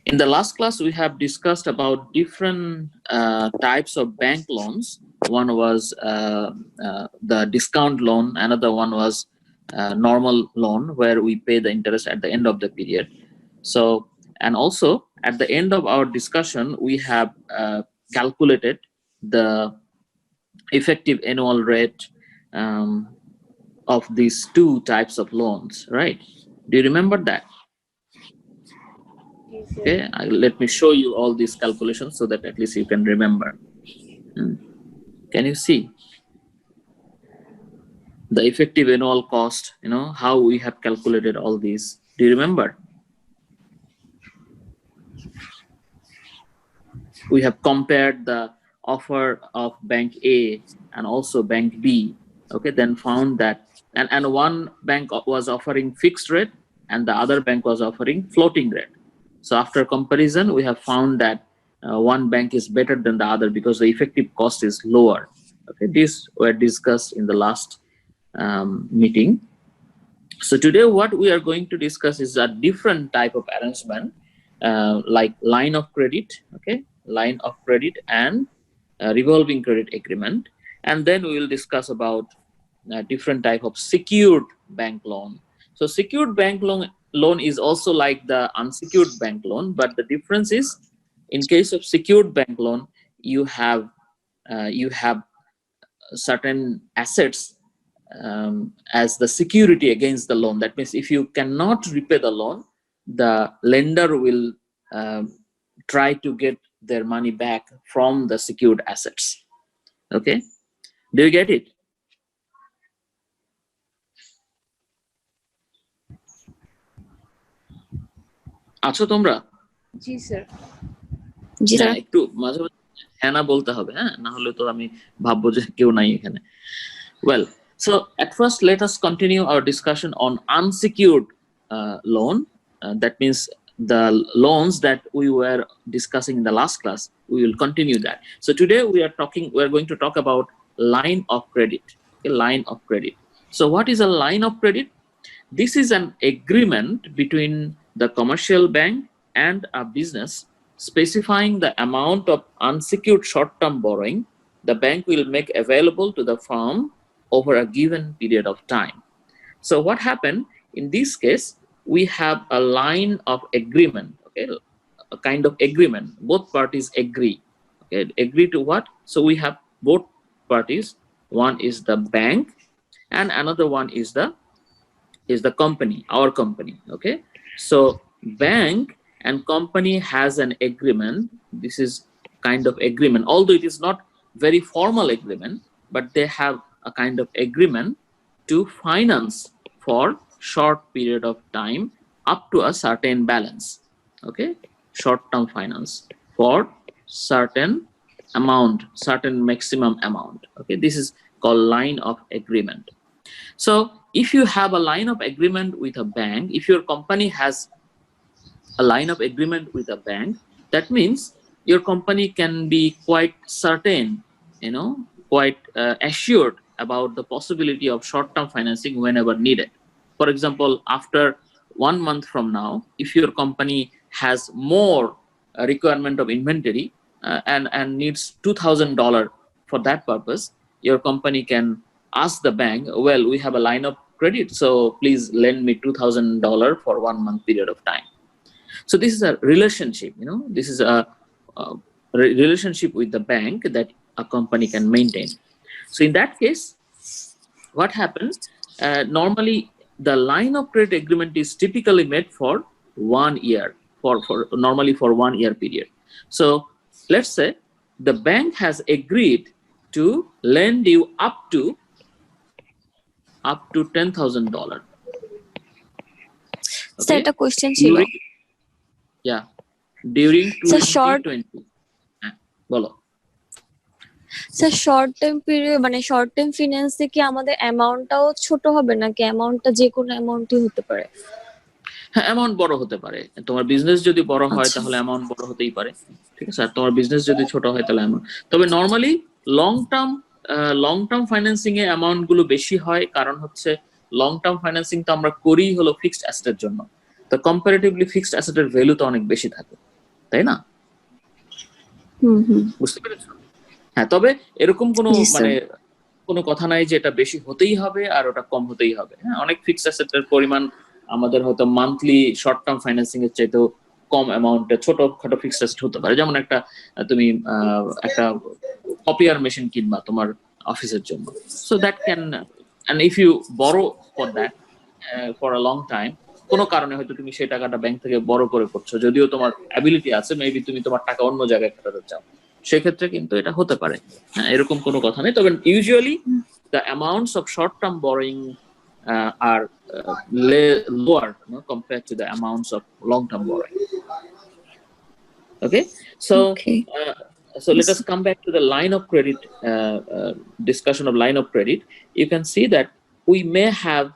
In the last class, we have discussed about different types of bank loans. One was the discount loan. Another one was normal loan, where we pay the interest at the end of the period. So, and also at the end of our discussion, we have calculated the effective annual rate of these two types of loans, right? Do you remember that? Okay, let me show you all these calculations so that at least you can remember. Can you see the effective annual cost? You know how we have calculated all these. Do you remember? We have compared the offer of bank A and also bank B. Okay, then found that and one bank was offering fixed rate and the other bank was offering floating rate. So after comparison, we have found that one bank is better than the other because the effective cost is lower. Okay, these were discussed in the last meeting. So today what we are going to discuss is a different type of arrangement, like line of credit, okay, line of credit and revolving credit agreement. And then we will discuss about different type of secured bank loan. So secured bank loan is also like the unsecured bank loan, but the difference is in case of secured bank loan, you have certain assets as the security against the loan. That means if you cannot repay the loan, the lender will try to get their money back from the secured assets. Okay, do you get it? আছো তোমরা? জি sir. জি sir. একটু মাঝে মাঝে হ্যাঁ না বলতে হবে, হ্যাঁ, না হলে তো আমি ভাববো যে কেউ নাই এখানে। Well, so at first let us continue our discussion on unsecured loan. That means the loans that we were discussing in the last class. We will continue that. So today we are going to talk about line of credit. A line of credit. So what is a line of credit? This is an agreement between the commercial bank and a business specifying the amount of unsecured short-term borrowing the bank will make available to the firm over a given period of time. So what happened in this case, we have a line of agreement, okay, a kind of agreement. Both parties agree. Okay, agree to what? So we have both parties. One is the bank and another one is the company, our company. Okay, so bank and company has an agreement. This is kind of agreement, although it is not very formal agreement, but they have a kind of agreement to finance for short period of time up to a certain balance. Okay, short-term finance for certain amount, certain maximum amount. Okay, this is called line of agreement. So if you have a line of agreement with a bank, if your company has a line of agreement with a bank, that means your company can be quite certain, quite assured about the possibility of short-term financing whenever needed. For example, after 1 month from now, if your company has more requirement of inventory and needs $2,000 for that purpose, your company can ask the bank, well, we have a line of credit, so please lend me $2,000 for 1 month period of time. So this is a relationship, this is a relationship with the bank that a company can maintain. So in that case, what happens? Normally, the line of credit agreement is typically made for 1 year, normally for 1 year period. So let's say the bank has agreed to lend you up to $10,000. Sir একটা question ছিল। During 2020. বলো sir, short term period মানে short term ফিন্যান্সে কি আমাদের অ্যামাউন্টটাও ছোট হবে নাকি অ্যামাউন্টটা যে কোনো অ্যামাউন্টই হতে পারে? হ্যাঁ, অ্যামাউন্ট বড় হতে পারে। তোমার বিজনেস যদি বড় হয় তাহলে অ্যামাউন্ট বড় হতেই পারে, ঠিক আছে। আর তোমার বিজনেস যদি ছোট হয় তাহলে অ্যামাউন্ট, তবে নরমালি লং টার্ম ফাইন্যান্সিং এ অ্যামাউন্ট গুলো বেশি হয়, কারণ হচ্ছে লং টার্ম ফাইন্যান্সিং তো আমরা করি হলো ফিক্সড অ্যাসেটের জন্য, তো কম্পারেটিভলি ফিক্সড অ্যাসেটের ভ্যালু তো অনেক বেশি থাকে। তাই না? বুঝতে পেরেছো? হ্যাঁ, তবে এরকম কোনো মানে কোনো কথা নাই যে এটা বেশি হতেই হবে আর ওটা কম হতেই হবে। হ্যাঁ, অনেক ফিক্সড অ্যাসেটের পরিমাণ আমাদের হয়তো মান্থলি শর্ট টার্ম ফাইন্যান্সিং এর চাইতেও কম অ্যামাউন্টে ছোটখাটো ফিক্সড অ্যাসেট হতে পারে। যেমন তুমি একটা কপিয়ার মেশিন কিনবা তোমার অফিসের জন্য, so that can, and if you bored for that for a long time, কোনো কারণে হয়তো তুমি সেই টাকাটা ব্যাংক থেকে বড় করে করছো, যদিও তোমার অ্যাবিলিটি আছে, মেবি তুমি তোমার টাকা অন্য জায়গায় খাটাতে চাও, সেক্ষেত্রে কিন্তু এটা হতে পারে। হ্যাঁ, এরকম কোনো কথা নেই। তবে usually the amounts of short term borrowing are lower, compared to the amounts of long term borrowing. Okay, so let us come back to the line of credit discussion of line of credit. You can see that we may have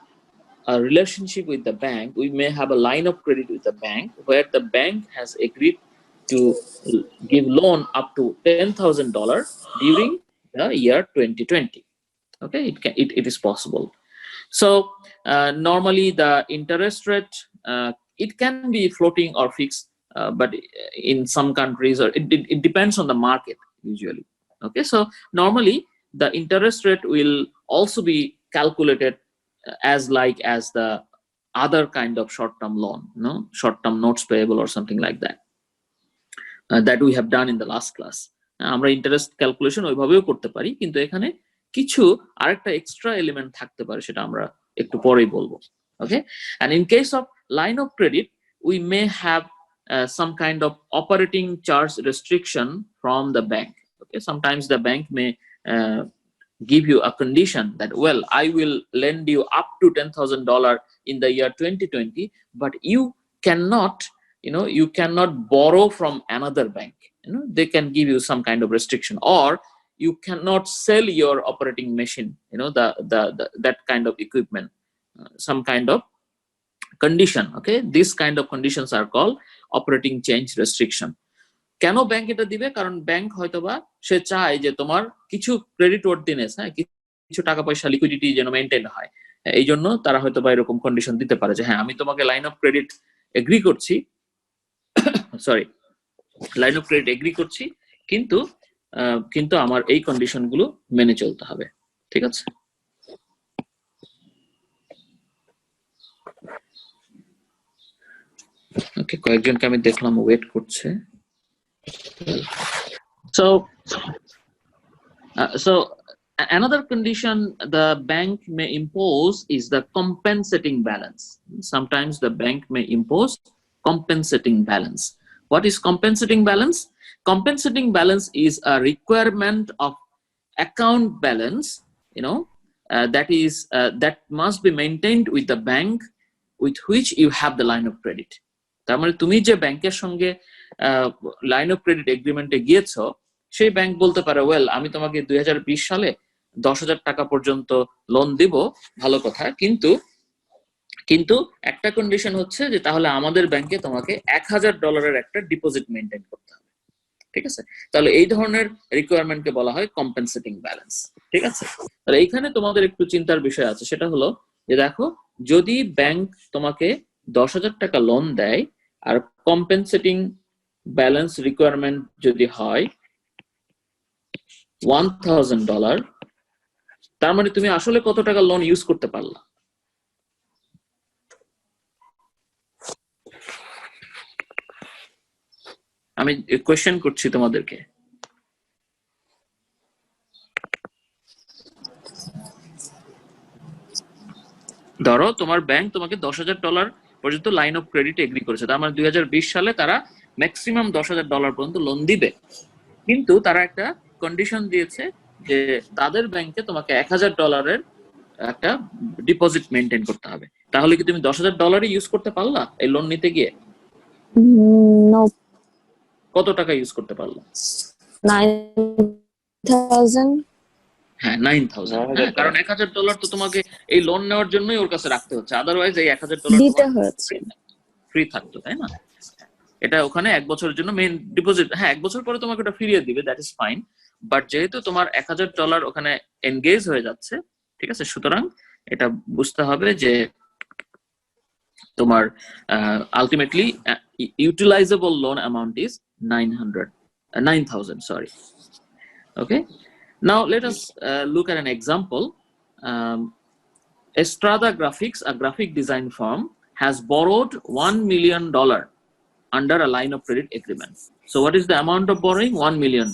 a relationship with the bank, we may have a line of credit with the bank where the bank has agreed to give loan up to $10,000 during the year 2020. Okay, it is possible. So normally the interest rate, it can be floating or fixed, but in some countries, or it depends on the market usually. Okay, so normally the interest rate will also be calculated as the other kind of short-term loan, short-term notes payable or something like that, that we have done in the last class. আমরা interest calculation ওইভাবেও করতে পারি, কিন্তু এখানে কিছু আরেকটা extra element থাকতে পারে, সেটা আমরা একটু পরেই বলবো। Okay, and in case of line of credit, we may have some kind of operating charge restriction from the bank. Okay, sometimes the bank may give you a condition that, well, I will lend you up to $10,000 in the year 2020, but you cannot borrow from another bank. They can give you some kind of restriction, or you cannot sell your operating machine, that kind of equipment, some kind of condition. Okay, this kind of conditions are called operating change restriction. কেন bank এটা দিবে? কারণ bank হয়তোবা সে চায় যে তোমার কিছু credit ওয়ার্থিনেস, কিছু টাকা পয়সা লিকুইডিটি যেন মেইনটেইন হয়, এই জন্য তারা হয়তোবা এরকম কন্ডিশন দিতে পারে যে হ্যাঁ, আমি তোমাকে লাইন অফ ক্রেডিট এগ্রি করছি, কিন্তু আমার এই কন্ডিশন গুলো মেনে চলতে হবে। ঠিক আছে? ওকে, কয়েকজনকে আমি দেখলাম ওয়েট করছে। So another condition the bank may impose is the compensating balance. Sometimes the bank may impose compensating balance. What is compensating balance? Compensating balance is a requirement of account balance, that must be maintained with the bank with which you have the line of credit. তার মানে তুমি যে ব্যাংকের সঙ্গে line of credit এগ্রিমেন্টে গিয়েছো, সেই bank বলতে পারে, ওয়েল, আমি তোমাকে 2020 সালে 10,000 টাকা পর্যন্ত লোন দিব, ভালো কথা, কিন্তু একটা কন্ডিশন হচ্ছে যে তাহলে আমাদের ব্যাংকে তোমাকে $1,000 একটা ডিপোজিট মেইনটেইন করতে হবে। ঠিক আছে? তাহলে এই ধরনের রিকোয়ারমেন্টকে বলা হয় কম্পেনসেটিং ব্যালেন্স। ঠিক আছে? তাহলে এইখানে তোমাদের একটু চিন্তার বিষয় আছে, সেটা হলো যে দেখো, যদি ব্যাংক তোমাকে 10,000 টাকা লোন দেয় আর কম্পেনসেটিং ব্যালেন্স রিকোয়ারমেন্ট যদি হয় $1,000, তার মানে তুমি আসলে কত টাকা লোন ইউজ করতে পারলা? আমি কোয়েশ্চেন করছি তোমাদেরকে। ধরো তোমার ব্যাংক তোমাকে $10,000 পর্যন্ত লাইন অফ ক্রেডিট এগ্রি করেছে, তার মানে 2020 সালে তারা ম্যাক্সিমাম $10,000 পর্যন্ত লোন দিবে, কিন্তু তারা একটা কন্ডিশন দিয়েছে যে তাদের ব্যাংকে তোমাকে $1,000 একটা ডিপোজিট মেইনটেইন করতে হবে। তাহলে কি তুমি $10,000 ইউজ করতে পারলা এই লোন নিতে গিয়ে? কত টাকা ইউজ করতে পারলা? 9,000। হ্যাঁ, 9,000। কারণ $1,000 তো তোমাকে এই লোন নেওয়ার জন্যই ওর কাছে রাখতে হচ্ছে, আদারওয়াইজ এই $1,000 দিতে হচ্ছে, ফ্রি থাকতো, তাই না? এটা ওখানে 1 বছরের জন্য মেইন ডিপোজিট। হ্যাঁ, 1 বছর পরে তোমাকে ওটা ফিরিয়ে দিবে, দ্যাট ইজ ফাইন, বাট যেহেতু তোমার $1,000 ওখানে এনগেজ হয়ে যাচ্ছে, ঠিক আছে, সুতরাং এটা বুঝতে হবে যে তোমার ultimately utilizable loan amount is 9,000, sorry. Okay, now let us look at an example. Estrada Graphics, a graphic design firm, has borrowed $1 million under a line of credit agreement. So what is the amount of borrowing? $1 million.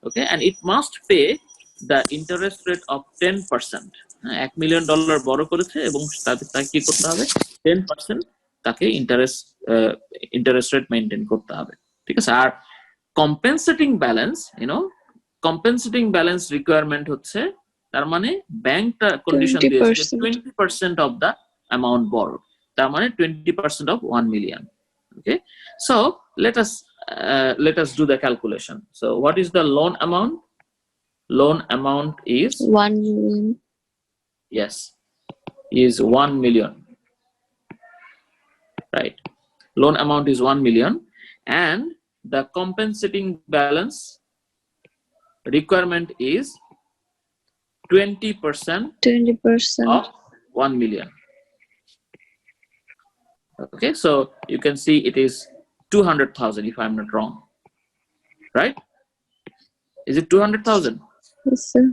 Okay, and it must pay the interest rate of 10%. $1 million borrow করেছে এবং তাকে কি করতে হবে? 10% তাকে interest rate maintain করতে হবে। ঠিক আছে? আর compensating balance, compensating balance requirement হচ্ছে, তার মানে ব্যাংকটা কন্ডিশন দিয়েছে যে 20% of the amount borrowed, তার মানে 20% of 1 million. Okay, so let us do the calculation. So what is the loan amount? Loan amount is 1 million. Yes, is 1 million, right? Loan amount is 1 million, and the compensating balance requirement is 20% of 1 million. Okay, so you can see it is 200,000 if I'm not wrong, right? Is it 200,000? Yes, sir.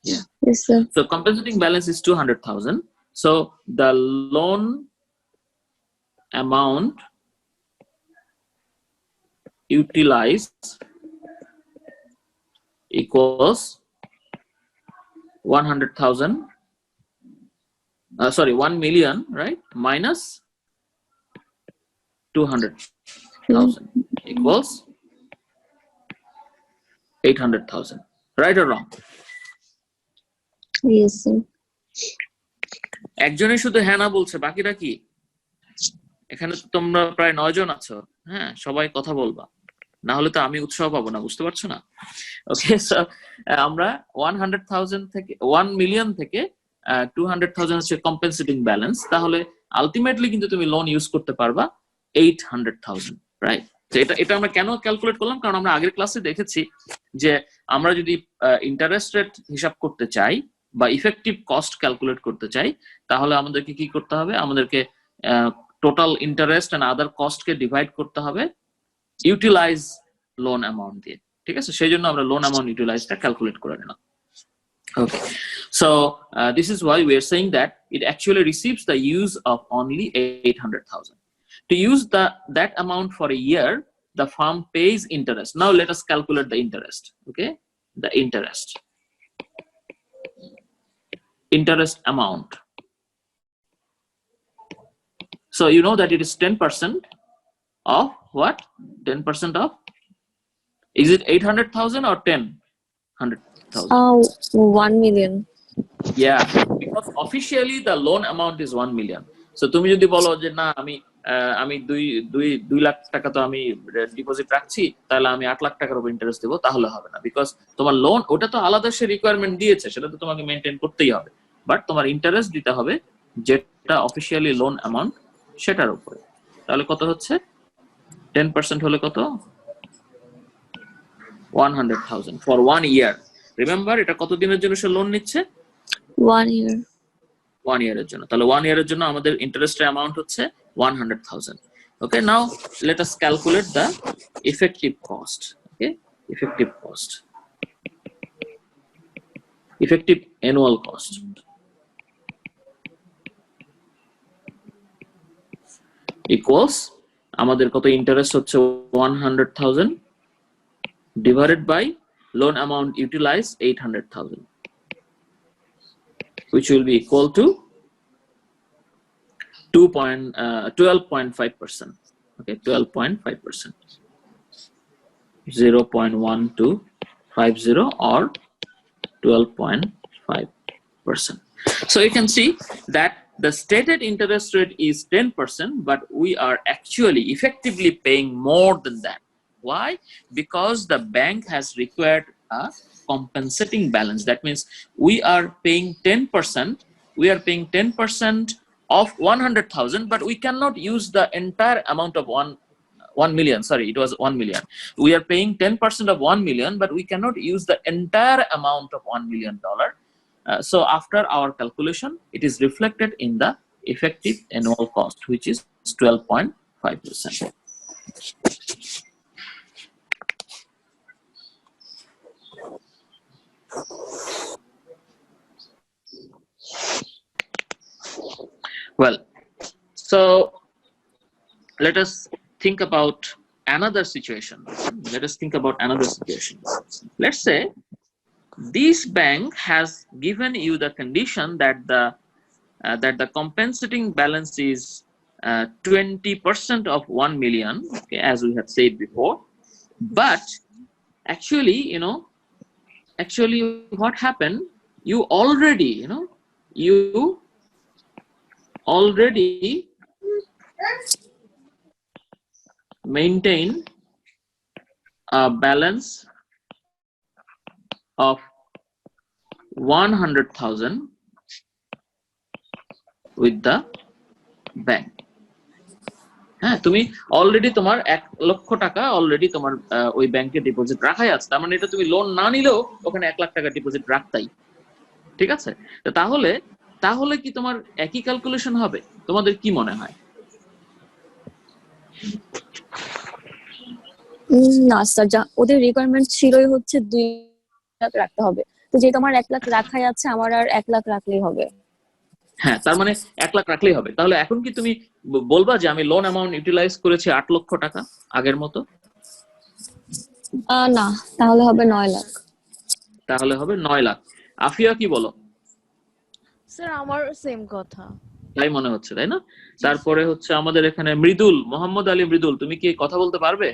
Yeah. Yes, sir. So compensating balance is 200,000. So the loan amount utilized equals 100,000. Sorry, 1 million, right? Minus 200,000 equals 800,000. Right or wrong? Yes, sir. একজনে শুধু হ্যাঁ না বলছে, বাকিটা কি? এখানে তো তোমরা প্রায় 9 জন আছো। হ্যাঁ, সবাই কথা বলবা, না হলে তো আমি উৎসাহ পাবো না, বুঝতে পারছো না? ওকে, সো আমরা 100,000 থেকে 1 মিলিয়ন থেকে 200,000 হচ্ছে কম্পেনসেটিং ব্যালেন্স, তাহলে আলটিমেটলি কিন্তু তুমি লোন ইউজ করতে পারবা 800,000, রাইট? তো এটা আমরা কেন ক্যালকুলেট করলাম? কারণ আমরা আগের ক্লাসে দেখেছি যে আমরা যদি ইন্টারেস্ট রেট হিসাব করতে চাই বা ইফেক্টিভ কস্ট ক্যালকুলেট করতে চাই, তাহলে আমাদেরকে কি করতে হবে? আমাদেরকে টোটাল ইন্টারেস্ট এন্ড আদার কস্টকে ডিভাইড করতে হবে ইউটিলাইজ লোন অ্যামাউন্ট দিয়ে। ঠিক আছে, সেই জন্য আমরা লোন অ্যামাউন্ট ইউটিলাইজটা ক্যালকুলেট করে নিলাম। Okay, so this is why we are saying that it actually receives the use of only 800,000. To use that amount for a year, the firm pays interest. Now let us calculate the interest. Okay, the interest amount. So you know that it is 10% of what? 10% of, is it 800,000 or 100,000? 1 million. Yeah, because officially the loan amount is 1 million. So তুমি যদি বলো যে না আমি 2 লাখ টাকা তো আমি deposit রাখছি, তাহলে আমি 8 লাখ টাকার উপর ইন্টারেস্ট দেবো, তাহলে হবে না। বিকজ তোমার লোন ওটা তো আলাদা সে রিকোয়ারমেন্ট দিয়েছে, সেটা তো তোমাকে মেনটেন করতেই হবে, বাট তোমার ইন্টারেস্ট দিতে হবে যেটা অফিসিয়ালি লোন অ্যামাউন্ট সেটার উপরে। তাহলে কত হচ্ছে? 10% হলে কত? 100,000 for 1 year. রিমেম্বার, এটা কত দিনের জন্য সে লোন নিচ্ছে? 1 year. 1 year এর জন্য। তাহলে 1 year এর জন্য আমাদের ইন্টারেস্টের অ্যামাউন্ট হচ্ছে 100,000. Okay, now let us calculate the effective cost. Okay, effective cost, effective annual cost equals আমাদের কত? ইন্টারেস্ট হচ্ছে 100,000 divided by loan amount utilized 800,000, which will be equal to 12.5%. Okay, 12.5%, 0.1250 or 12.5%. So you can see that the stated interest rate is 10%, but we are actually effectively paying more than that. Why? Because the bank has required a compensating balance. That means we are paying 10%. We are paying 10% of 100,000, but we cannot use the entire amount of 1 million. Sorry, it was 1 million. We are paying 10% of 1 million, but we cannot use the entire amount of $1 million. So after our calculation, it is reflected in the effective annual cost, which is 12.5%. Well, so let us think about another situation. Let's say this bank has given you the condition that the compensating balance is 20% of 1 million, okay, as we have said before. But actually, what happened, you already maintain a balance of 100,000 with the bank. হ্যাঁ, তুমি already তোমার 1 লক্ষ টাকা already তোমার ওই ব্যাংকে deposit রাখাই আছে। তার মানে এটা তুমি লোন না নিলেও ওখানে 1 লাখ টাকা ডিপোজিট রাখতাই, ঠিক আছে? তো তাহলে কি তোমার একই ক্যালকুলেশন হবে? তোমাদের কি মনে হয়? না স্যার, ওদের রিকোয়ারমেন্ট ছিলই হচ্ছে 2 লাখ রাখতে হবে। তো যে তোমার 1 লাখ রাখাই আছে, আমার আর 1 লাখ রাখলেই হবে। হ্যাঁ, তার মানে 1 লাখ রাখলেই হবে। তাহলে এখন কি তুমি বলবা যে আমি লোন অ্যামাউন্ট ইউটিলাইজ করেছি 8 লক্ষ টাকা আগের মতো? না, তাহলে হবে 9 লাখ। তাহলে হবে 9 লাখ। আফিয়া কি বলো? স্যার আমার সেম কথা তাই মনে হচ্ছে, তাই না? তারপরে হচ্ছে আমাদের এখানে মৃদুল, মোহাম্মদ আলী মৃদুল, তুমি কি কথা বলতে পারবে?